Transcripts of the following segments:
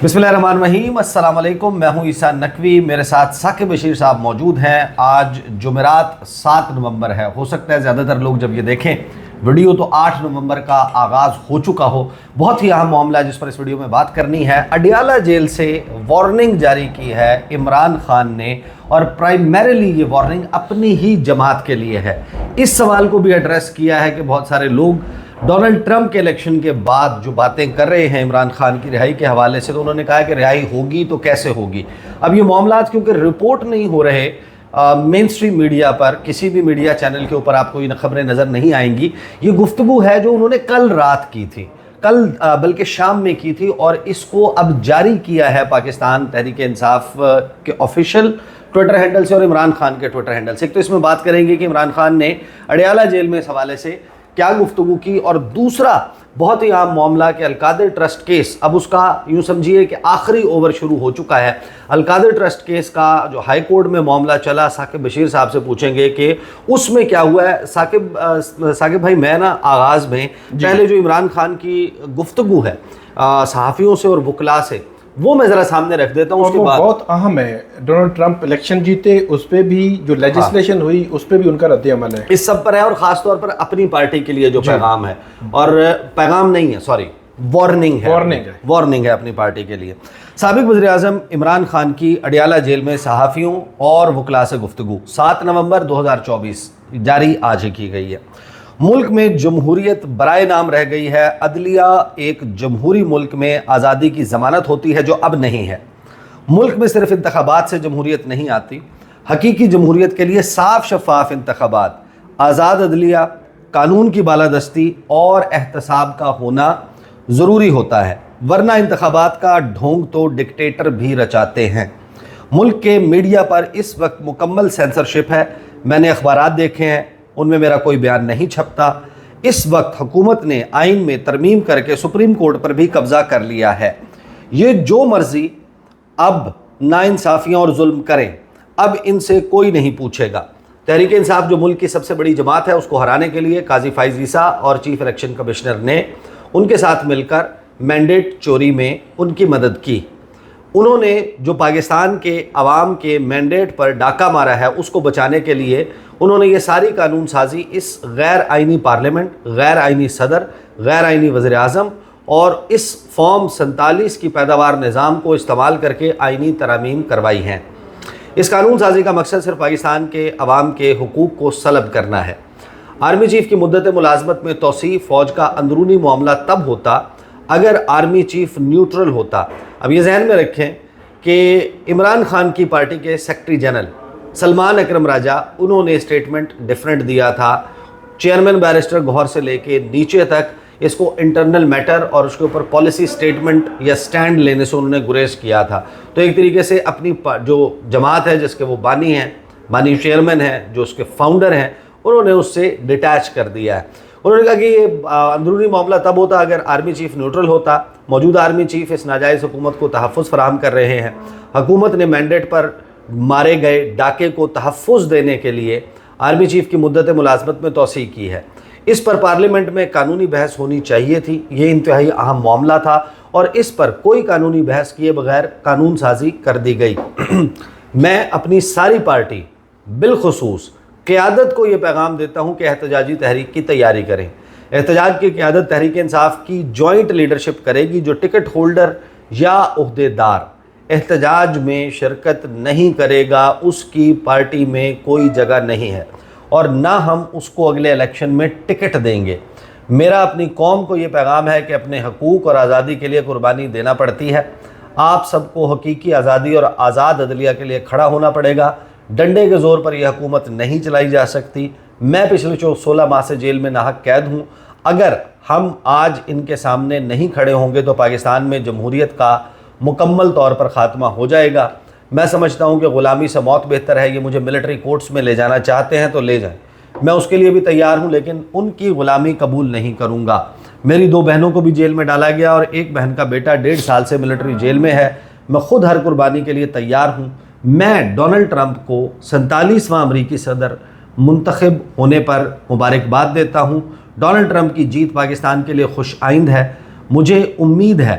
बिस्मिल्लाहिर्रहमानिर्रहीम, अस्सलाम वालेकुम। मैं हूं ईसा नकवी, मेरे साथ साकिब बशीर साहब मौजूद हैं। आज जुमेरात 7 नवंबर है। हो सकता है ज़्यादातर लोग जब ये देखें वीडियो तो 8 नवंबर का आगाज़ हो चुका हो। बहुत ही अहम मामला जिस पर इस वीडियो में बात करनी है। अडियाला जेल से वार्निंग जारी की है इमरान खान ने, और प्राइमरीली ये वार्निंग अपनी ही जमात के लिए है। इस सवाल को भी एड्रेस किया है कि बहुत सारे लोग डोनाल्ड ट्रंप के इलेक्शन के बाद जो बातें कर रहे हैं इमरान खान की रिहाई के हवाले से, तो उन्होंने कहा कि रिहाई होगी तो कैसे होगी। अब ये मामला क्योंकि रिपोर्ट नहीं हो रहे मेन स्ट्रीम मीडिया पर, किसी भी मीडिया चैनल के ऊपर आपको ये खबरें नज़र नहीं आएंगी। ये गुफ्तगू है जो उन्होंने कल रात की थी, कल बल्कि शाम में की थी, और इसको अब जारी किया है पाकिस्तान तहरीक इंसाफ के ऑफिशियल ट्विटर हैंडल से और इमरान खान के ट्विटर हैंडल से। एक तो इसमें बात करेंगे कि इमरान खान ने अडियाला जेल में इस हवाले से क्या गुफ्तगू की, और दूसरा बहुत ही आम मामला कि अलकादिर ट्रस्ट केस, अब उसका यूं समझिए कि आखिरी ओवर शुरू हो चुका है। अलकादिर ट्रस्ट केस का जो हाई कोर्ट में मामला चला, साकिब बशीर साहब से पूछेंगे कि उसमें क्या हुआ है। साकिब भाई, मैं ना आगाज़ में पहले जो इमरान खान की गुफ्तगू है सहाफ़ियों से और वकला से, वो मैं ज़रा सामने रख देता हूँ। उसके बाद बहुत अहम है, डोनाल्ड ट्रंप इलेक्शन जीते, उस पर भी जो लेजिस्लेशन हुई उस पर भी उनका रद्द-ए-अमल है, इस सब पर है, और ख़ास तौर पर अपनी पार्टी के लिए जो पैगाम है, और पैगाम नहीं है, सॉरी वार्निंग है अपनी पार्टी के लिए। साबिक वज़ीर-ए-आज़म इमरान खान की अडियाला जेल में सहाफ़ियों और वकला से गुफ्तगू 7 नवंबर 2024 जारी आज ही की गई है। मुल्क में जमहूरियत बराए नाम रह गई है। अदलिया एक जमहूरी मुल्क में आज़ादी की ज़मानत होती है जो अब नहीं है। मुल्क में सिर्फ इंतखाबात से जमहूरियत नहीं आती। हकीकी जमहूरियत के लिए साफ शफाफ इंतखाबात, आज़ाद अदलिया, कानून की बालादस्ती और एहतसाब का होना ज़रूरी होता है, वरना इंतखाबात का ढोंग तो डिक्टेटर भी रचाते हैं। मुल्क के मीडिया पर इस वक्त मुकम्मल सेंसरशिप है। मैंने अखबारात देखे हैं, उनमें मेरा कोई बयान नहीं छपता। इस वक्त हुकूमत ने आइन में तरमीम करके सुप्रीम कोर्ट पर भी कब्ज़ा कर लिया है। ये जो मर्जी अब नाइंसाफ़ियाँ और जुल्म करें, अब इनसे कोई नहीं पूछेगा। तहरीक इंसाफ जो मुल्क की सबसे बड़ी जमात है, उसको हराने के लिए काजी फ़ाइज़ ईसा और चीफ इलेक्शन कमिश्नर ने उनके साथ मिलकर मैंडेट चोरी में उनकी मदद की। उन्होंने जो पाकिस्तान के अवाम के मैंडेट पर डाका मारा है, उसको बचाने के लिए उन्होंने ये सारी कानून साजी इस गैर आइनी पार्लियामेंट, गैर आइनी सदर, गैर आइनी वज़ीर-ए-आज़म और इस फॉर्म 47 की पैदावार निज़ाम को इस्तेमाल करके आइनी तरामीम करवाई हैं। इस कानून साजी का मकसद सिर्फ पाकिस्तान के अवाम के हुकूक को सलब करना है। आर्मी चीफ़ की मुद्दत मुलाजमत में तोसी फ़ौज का अंदरूनी मामला तब होता अगर आर्मी चीफ़ न्यूट्रल होता। अब ये जहन में रखें कि इमरान खान की पार्टी के सेक्रेटरी जनरल सलमान अकरम राजा, उन्होंने स्टेटमेंट डिफरेंट दिया था। चेयरमैन बैरिस्टर गौहर से लेके नीचे तक इसको इंटरनल मैटर और उसके ऊपर पॉलिसी स्टेटमेंट या स्टैंड लेने से उन्होंने गुरेज किया था। तो एक तरीके से अपनी जो जमात है जिसके वो बानी हैं, बानी चेयरमैन हैं, जो उसके फाउंडर हैं, उन्होंने उससे डिटैच कर दिया है। उन्होंने कहा कि ये अंदरूनी मामला तब होता अगर आर्मी चीफ़ न्यूट्रल होता। मौजूदा आर्मी चीफ़ इस नाजायज़ हुकूमत को तहफ़्फ़ुज़ फराहम कर रहे हैं। हुकूमत ने मैंडेट पर मारे गए डाके को तहफ़्फ़ुज़ देने के लिए आर्मी चीफ़ की मुद्दत मुलाज़मत में तोसी की है। इस पर पार्लियामेंट में कानूनी बहस होनी चाहिए थी। ये इंतहाई अहम मामला था और इस पर कोई कानूनी बहस किए बगैर कानून साजी कर दी गई। मैं अपनी सारी पार्टी बिलखुसूस क़यादत को ये पैगाम देता हूँ कि एहतजाजी तहरीक की तैयारी करें। एहतजाज की क़यादत तहरीक इंसाफ की जॉइंट लीडरशिप करेगी। जो टिकट होल्डर या ओहदेदार एहतजाज में शिरकत नहीं करेगा, उसकी पार्टी में कोई जगह नहीं है और ना हम उसको अगले इलेक्शन में टिकट देंगे। मेरा अपनी कौम को ये पैगाम है कि अपने हकूक़ और आज़ादी के लिए कुर्बानी देना पड़ती है। आप सबको हकीकी आज़ादी और आज़ाद अदलिया के लिए खड़ा होना पड़ेगा। डंडे के ज़ोर पर यह हुकूमत नहीं चलाई जा सकती। मैं पिछले 16 माह से जेल में नाहक कैद हूँ। अगर हम आज इनके सामने नहीं खड़े होंगे तो पाकिस्तान में जमहूरियत का मुकम्मल तौर पर ख़ात्मा हो जाएगा। मैं समझता हूँ कि ग़ुलामी से मौत बेहतर है। ये मुझे मिलिट्री कोर्ट्स में ले जाना चाहते हैं तो ले जाएं, मैं उसके लिए भी तैयार हूँ, लेकिन उनकी ग़ुलामी कबूल नहीं करूँगा। मेरी 2 बहनों को भी जेल में डाला गया और एक बहन का बेटा 1.5 साल से मिलिट्री जेल में है। मैं ख़ुद हर कुर्बानी के लिए तैयार हूँ। मैं डोनाल्ड ट्रंप को 47वां अमरीकी सदर मुंतखब होने पर मुबारकबाद देता हूँ। डोनाल्ड ट्रंप की जीत पाकिस्तान के लिए खुश आइंद है। मुझे उम्मीद है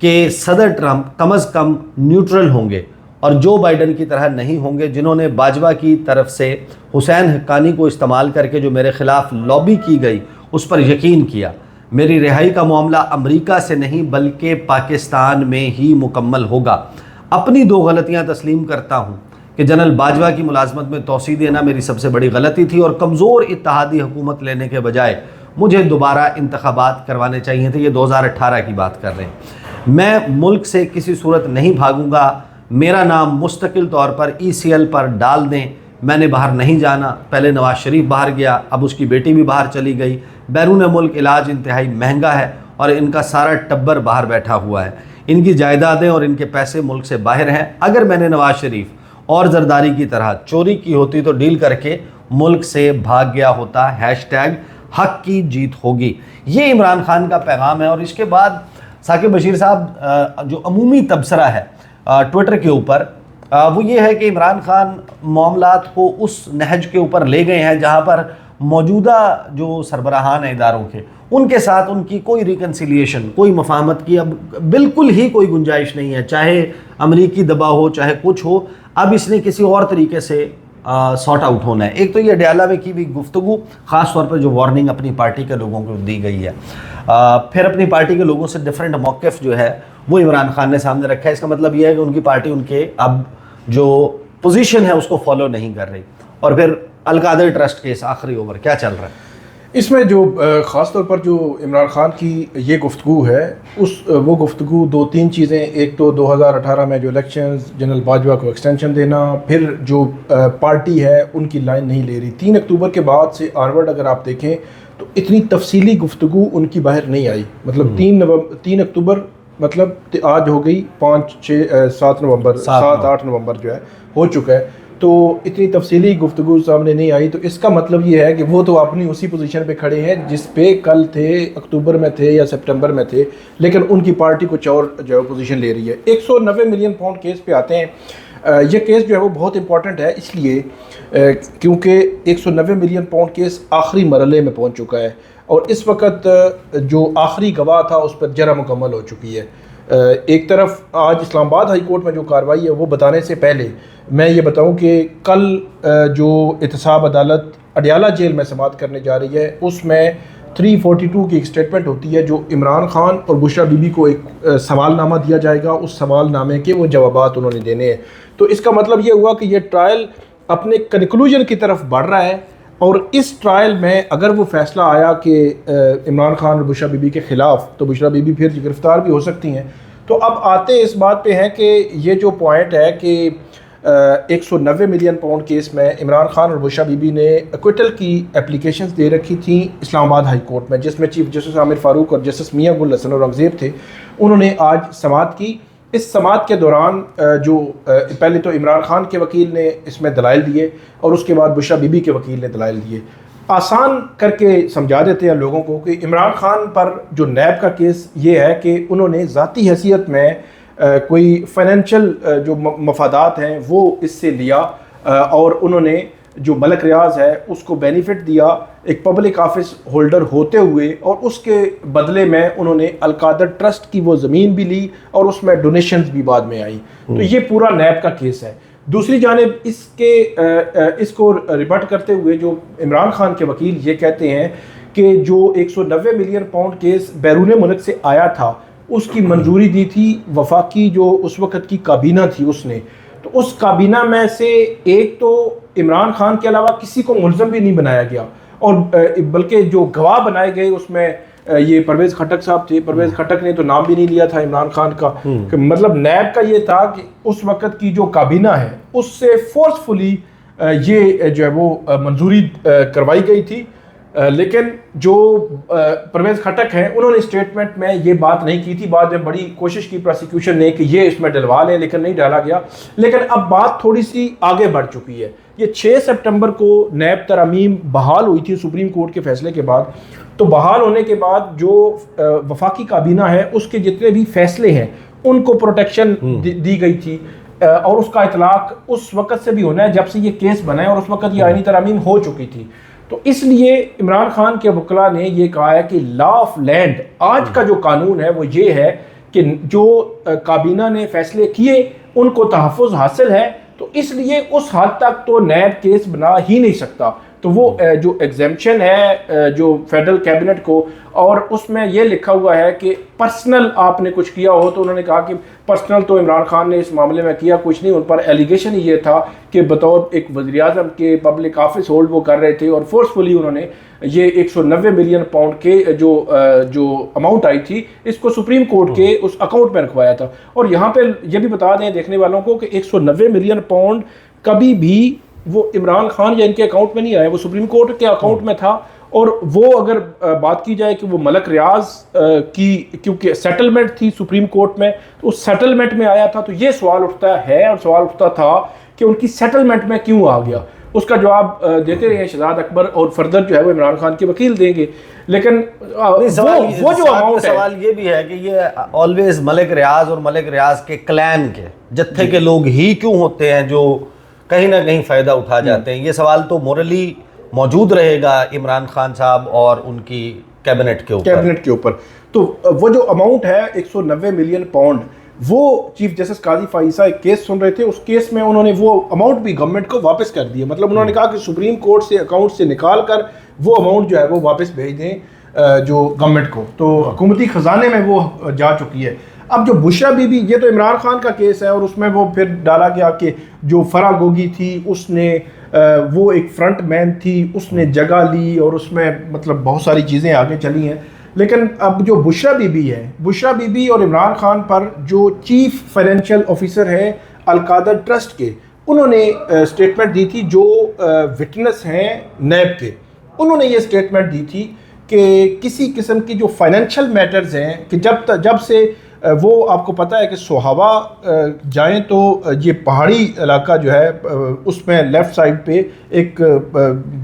कि सदर ट्रंप कम अज़ कम न्यूट्रल होंगे और जो बाइडन की तरह नहीं होंगे, जिन्होंने बाजवा की तरफ से हुसैन हक्कानी को इस्तेमाल करके जो मेरे ख़िलाफ़ लॉबी की गई उस पर यकीन किया। मेरी रिहाई का मामला अमेरिका से नहीं बल्कि पाकिस्तान में ही मुकम्मल होगा। अपनी 2 गलतियां तस्लीम करता हूं कि जनरल बाजवा की मुलाजमत में तोसी देना मेरी सबसे बड़ी गलती थी और कमज़ोर इत्तेहादी हुकूमत लेने के बजाय मुझे दोबारा इंतखाबात करवाने चाहिए थे। ये 2018 की बात कर रहे हैं। मैं मुल्क से किसी सूरत नहीं भागूंगा। मेरा नाम मुस्तकिल तौर पर ECL पर डाल दें। मैंने बाहर नहीं जाना। पहले नवाज शरीफ बाहर गया, अब उसकी बेटी भी बाहर चली गई। बैरून मुल्क इलाज इंतहाई महंगा है और इनका सारा टब्बर बाहर बैठा हुआ है। इनकी जायदादें और इनके पैसे मुल्क से बाहर हैं। अगर मैंने नवाज शरीफ और जरदारी की तरह चोरी की होती तो डील करके मुल्क से भाग गया होता। हैशटैग हक की जीत होगी। ये इमरान खान का पैगाम है। और इसके बाद साकिब बशीर साहब जो अमूमी तबसरा है ट्विटर के ऊपर वो ये है कि इमरान खान मामलात को उस नहज के ऊपर ले गए हैं जहाँ पर मौजूदा जो सरबराहान हैं इदारों के, उनके साथ उनकी कोई रिकन्सिलिएशन, कोई मफाहमत की अब बिल्कुल ही कोई गुंजाइश नहीं है। चाहे अमरीकी दबाव हो, चाहे कुछ हो, अब इसने किसी और तरीके से सॉर्ट आउट होना है। एक तो ये अडयाला में की भी गुफ्तगू, ख़ास तौर पर जो वार्निंग अपनी पार्टी के लोगों को दी गई है, फिर अपनी पार्टी के लोगों से डिफरेंट मौक़िफ़ जो है वो इमरान खान ने सामने रखा है। इसका मतलब ये है कि उनकी पार्टी उनके अब जो पोजीशन है उसको फॉलो नहीं कर रही। और फिर अलकादर ट्रस्ट केस आखिरी ओवर, क्या चल रहा है इसमें? जो ख़ास तौर पर जो इमरान खान की ये गुफ्तगू है वो गुफ्तगू 2-3 चीज़ें। एक तो 2018 में जो इलेक्शंस, जनरल बाजवा को एक्सटेंशन देना, फिर जो पार्टी है उनकी लाइन नहीं ले रही। 3 अक्टूबर के बाद से आनवर्ड अगर आप देखें तो इतनी तफसीली गुफ्तगू उनकी बाहर नहीं आई। मतलब 3 अक्टूबर मतलब आज हो गई 7 नवंबर 7-8 नवंबर जो है हो चुका है, तो इतनी तफसीली गुफ्तगू सामने नहीं आई। तो इसका मतलब ये है कि वो तो अपनी उसी पोजीशन पे खड़े हैं जिस पे कल थे, अक्टूबर में थे या सितंबर में थे, लेकिन उनकी पार्टी कुछ और जो पोजीशन ले रही है। 190 मिलियन पाउंड केस पे आते हैं। ये केस जो है वो बहुत इंपॉर्टेंट है इसलिए क्योंकि 190 मिलियन पाउंड केस आखिरी मरहले में पहुँच चुका है और इस वक्त जो आखिरी गवाह था उस पर जरा मुकम्मल हो चुकी है। एक तरफ आज इस्लामाबाद हाई कोर्ट में जो कार्रवाई है वो बताने से पहले मैं ये बताऊं कि कल जो एहतसाब अदालत अडयाला जेल में समाअत करने जा रही है उसमें 342 की एक स्टेटमेंट होती है जो इमरान खान और बुशरा बीबी को एक सवालनामा दिया जाएगा। उस सवालनामे के वो जवाबात उन्होंने देने हैं। तो इसका मतलब ये हुआ कि ये ट्रायल अपने कंक्लूजन की तरफ बढ़ रहा है और इस ट्रायल में अगर वो फैसला आया कि इमरान खान और बुशरा बीबी के ख़िलाफ़, तो बुशरा बीबी फिर गिरफ़्तार भी हो सकती हैं। तो अब आते इस बात पे हैं कि ये जो पॉइंट है कि 190 मिलियन पाउंड केस में इमरान खान और बुशरा बीबी ने एक्विटल की एप्लीकेशंस दे रखी थी इस्लामाबाद हाई कोर्ट में, जिसमें चीफ जस्टिस आमिर फ़ारूक और जस्टिस मियां गुल हसन औरंगज़ेब थे। उन्होंने आज समाअत की। इस समाअत के दौरान जो पहले तो इमरान खान के वकील ने इसमें दलाइल दिए और उसके बाद बुशरा बीबी के वकील ने दलाइल दिए। आसान करके समझा देते हैं लोगों को कि इमरान खान पर जो नैब का केस ये है कि उन्होंने ज़ाती हैसियत में कोई फाइनेंशियल जो मफादात हैं वो इससे लिया और उन्होंने जो मलक रियाज है उसको बेनिफिट दिया एक पब्लिक ऑफिस होल्डर होते हुए, और उसके बदले में उन्होंने अलकादर ट्रस्ट की वो ज़मीन भी ली और उसमें डोनेशंस भी बाद में आई। तो ये पूरा नैब का केस है। दूसरी जानिब इसको रिबट करते हुए जो इमरान खान के वकील ये कहते हैं कि जो 190 मिलियन पाउंड केस बैरून मुल्क से आया था उसकी मंजूरी दी थी वफाकी जो उस वक़्त की काबीना थी उसने। तो उस काबीना में से एक तो इमरान खान के अलावा किसी को मुल्ज़म भी नहीं बनाया गया और बल्कि जो गवाह बनाए गए उसमें ये परवेज़ खटक साहब थे। परवेज़ खटक ने तो नाम भी नहीं लिया था इमरान खान का। मतलब नैब का ये था कि उस वक़्त की जो काबीना है उससे फोर्सफुली ये जो है वो मंजूरी करवाई गई थी। लेकिन जो परवेज़ खटक हैं उन्होंने स्टेटमेंट में ये बात नहीं की थी। बाद में बड़ी कोशिश की प्रोसिक्यूशन ने कि ये इसमें डलवा लें, लेकिन नहीं डाला गया। लेकिन अब बात थोड़ी सी आगे बढ़ चुकी है। ये 6 सितंबर को नैब तरमीम बहाल हुई थी सुप्रीम कोर्ट के फैसले के बाद। तो बहाल होने के बाद जो वफाकी काबीना है उसके जितने भी फैसले हैं उनको प्रोटेक्शन दी गई थी और उसका इतलाक उस वक़्त से भी होना है जब से ये केस बना है और उस वक़्त ये आईनी तरमीम हो चुकी थी। तो इसलिए इमरान खान के वकला ने ये कहा है कि लॉ ऑफ लैंड आज का जो कानून है वो ये है कि जो काबीना ने फैसले किए उनको तहफ़्फ़ुज़ हासिल है, तो इसलिए उस हद तक तो नैब केस बना ही नहीं सकता। तो वो जो एग्जेम्पशन है जो फेडरल कैबिनेट को, और उसमें ये लिखा हुआ है कि पर्सनल आपने कुछ किया हो, तो उन्होंने कहा कि पर्सनल तो इमरान खान ने इस मामले में किया कुछ नहीं, उन पर एलिगेशन ही ये था कि बतौर एक वज़ीर-ए-आज़म के पब्लिक ऑफिस होल्ड वो कर रहे थे, और फोर्सफुली उन्होंने ये 190 मिलियन पाउंड के जो अमाउंट आई थी इसको सुप्रीम कोर्ट के उस अकाउंट में रखवाया था। और यहाँ पे ये भी बता दें देखने वालों को कि 190 मिलियन पाउंड कभी भी वो इमरान खान या इनके अकाउंट में नहीं आया, वो सुप्रीम कोर्ट के अकाउंट में था। और वो अगर बात की जाए कि वो मलक रियाज की क्योंकि सेटलमेंट थी सुप्रीम कोर्ट में, तो उस सेटलमेंट में आया था, तो ये सवाल उठता है और सवाल उठता था कि उनकी सेटलमेंट में क्यों आ गया। उसका जवाब देते रहे शहजाद अकबर, और फर्दर जो है वो इमरान खान के वकील देंगे। लेकिन वो जो अमाउंट सवाल ये भी है कि ये ऑलवेज मलिक रियाज और मलिक रियाज के क्लैन के जत्थे के लोग ही क्यों होते हैं जो कहीं ना कहीं फ़ायदा उठा जाते हैं। ये सवाल तो मोरली मौजूद रहेगा इमरान खान साहब और उनकी कैबिनेट के ऊपर। तो वो जो अमाउंट है 190 मिलियन पाउंड, वो चीफ जस्टिस काजी फाइसा एक केस सुन रहे थे, उस केस में उन्होंने वो अमाउंट भी गवर्नमेंट को वापस कर दिया। मतलब उन्होंने कहा कि सुप्रीम कोर्ट से अकाउंट से निकाल कर वो अमाउंट जो है वो वापस भेज दें जो गवर्नमेंट को, तो हुकूमती ख़जाने में वो जा चुकी है। अब जो बुशरा बीबी, ये तो इमरान खान का केस है, और उसमें वो फिर डाला गया कि जो फराह गोगी थी उसने वो एक फ्रंट मैन थी, उसने जगह ली, और उसमें मतलब बहुत सारी चीज़ें आगे चली हैं। लेकिन अब जो बुशरा बीबी है, बुशरा बीबी और इमरान खान पर जो चीफ फाइनेंशियल ऑफिसर है अलकादर ट्रस्ट के, उन्होंने स्टेटमेंट दी थी, जो विटनेस हैं नैब के, उन्होंने ये स्टेटमेंट दी थी कि किसी किस्म की जो फाइनेंशियल मैटर्स हैं कि जब से वो आपको पता है कि सोहावा जाएं तो ये पहाड़ी इलाका जो है उसमें लेफ़्ट साइड पे एक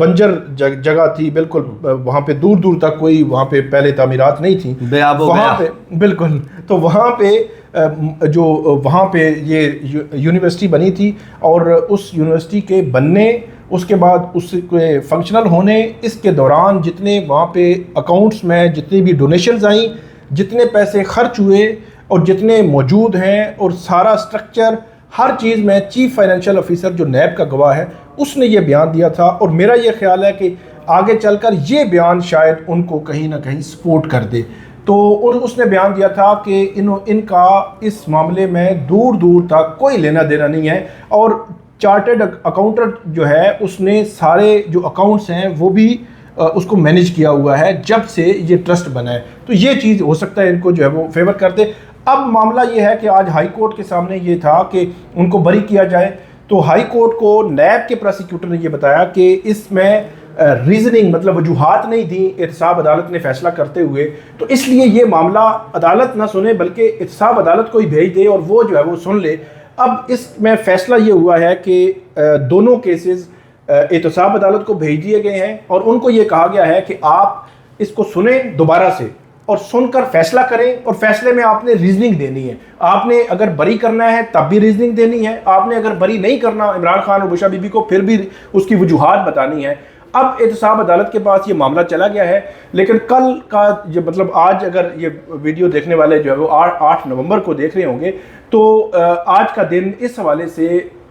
बंजर जगह थी बिल्कुल, वहाँ पे दूर दूर तक कोई वहाँ पे पहले तामीरात नहीं थी, वहाँ पे बिल्कुल। तो वहाँ पे ये यूनिवर्सिटी बनी थी, और उस यूनिवर्सिटी के बनने, उसके बाद उसके फंक्शनल होने, इसके दौरान जितने वहाँ पे अकाउंट्स में जितनी भी डोनेशंस आई, जितने पैसे खर्च हुए और जितने मौजूद हैं, और सारा स्ट्रक्चर हर चीज़ में चीफ फाइनेंशियल ऑफिसर जो नैब का गवाह है उसने ये बयान दिया था। और मेरा ये ख्याल है कि आगे चलकर ये बयान शायद उनको कहीं ना कहीं सपोर्ट कर दे। तो उसने बयान दिया था कि इनका इस मामले में दूर दूर तक कोई लेना देना नहीं है, और चार्टर्ड अकाउंटेंट जो है उसने सारे जो अकाउंट्स हैं वो भी उसको मैनेज किया हुआ है जब से ये ट्रस्ट बना है। तो ये चीज़ हो सकता है इनको जो है वो फेवर कर दे। अब मामला ये है कि आज हाई कोर्ट के सामने ये था कि उनको बरी किया जाए, तो हाई कोर्ट को नैब के प्रोसिक्यूटर ने ये बताया कि इसमें रीजनिंग मतलब वजूहात नहीं दी एहतसाब अदालत ने फैसला करते हुए, तो इसलिए ये मामला अदालत ना सुने बल्कि एहतसाब अदालत को ही भेज दे और वो जो है वो सुन ले। अब इसमें फैसला ये हुआ है कि दोनों केसेस एहतसाब अदालत को भेज दिए गए हैं, और उनको ये कहा गया है कि आप इसको सुने दोबारा से और सुनकर फैसला करें, और फैसले में आपने रीजनिंग देनी है। आपने अगर बरी करना है तब भी रीजनिंग देनी है, आपने अगर बरी नहीं करना इमरान खान और बुशरा बीबी को फिर भी उसकी वजूहात बतानी है। अब एहतसाब अदालत के पास ये मामला चला गया है, लेकिन कल का जो मतलब आज अगर ये वीडियो देखने वाले जो है वो 8 नवंबर को देख रहे होंगे, तो आज का दिन इस हवाले से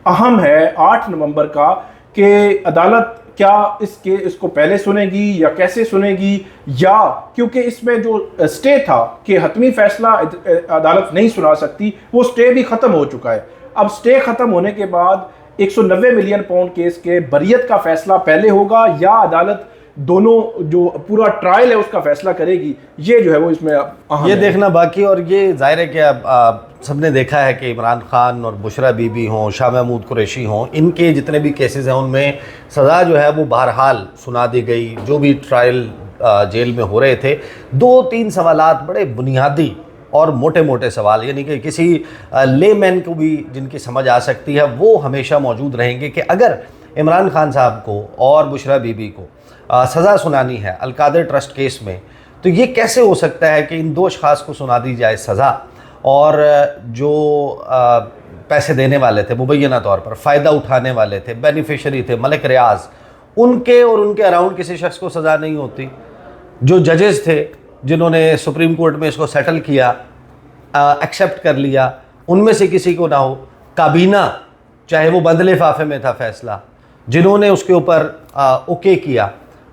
अहम है 8 नवंबर का, कि अदालत क्या इसको पहले सुनेगी या कैसे सुनेगी, या क्योंकि इसमें जो स्टे था कि हतमी फैसला अदालत नहीं सुना सकती, वो स्टे भी ख़त्म हो चुका है। अब स्टे ख़त्म होने के बाद 190 मिलियन पाउंड केस के बरियत का फैसला पहले होगा या अदालत दोनों जो पूरा ट्रायल है उसका फैसला करेगी, ये जो है वो इसमें ये देखना बाकी। और ये जाहिर है कि अब सबने देखा है कि इमरान खान और बुशरा बीबी हों, शाह महमूद कुरैशी हों, इनके जितने भी केसेस हैं उनमें सज़ा जो है वो बहरहाल सुना दी गई। जो भी ट्रायल जेल में हो रहे थे, 2-3 सवालात बड़े बुनियादी और मोटे मोटे सवाल, यानी कि किसी लेमैन को भी जिनकी समझ आ सकती है, वो हमेशा मौजूद रहेंगे कि अगर इमरान खान साहब को और बुशरा बीबी को सज़ा सुनानी है अलकादर ट्रस्ट केस में, तो ये कैसे हो सकता है कि इन 2 अशख़ास को सुना दी जाए सज़ा, और जो पैसे देने वाले थे, मुबैना तौर पर फ़ायदा उठाने वाले थे, बेनिफिशरी थे मलिक रियाज, उनके और उनके अराउंड किसी शख्स को सज़ा नहीं होती। जो जजेस थे जिन्होंने सुप्रीम कोर्ट में इसको सेटल किया, एक्सेप्ट कर लिया, उनमें से किसी को ना हो, काबीना चाहे वो बंद लिफाफे में था फैसला, जिन्होंने उसके ऊपर ओके किया,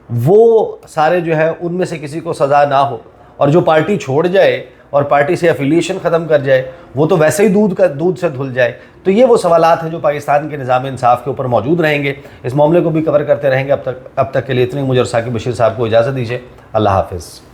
वो सारे जो है उनमें से किसी को सज़ा ना हो, और जो पार्टी छोड़ जाए और पार्टी से एफिलिएशन ख़त्म कर जाए वो तो वैसे ही दूध से धुल जाए। तो ये वो सवालात हैं जो पाकिस्तान के निज़ाम इंसाफ के ऊपर मौजूद रहेंगे। इस मामले को भी कवर करते रहेंगे। अब तक के लिए इतनी। मुझे और साकिब बशीर साहब को इजाज़त दीजिए। अल्लाह हाफ़िज़।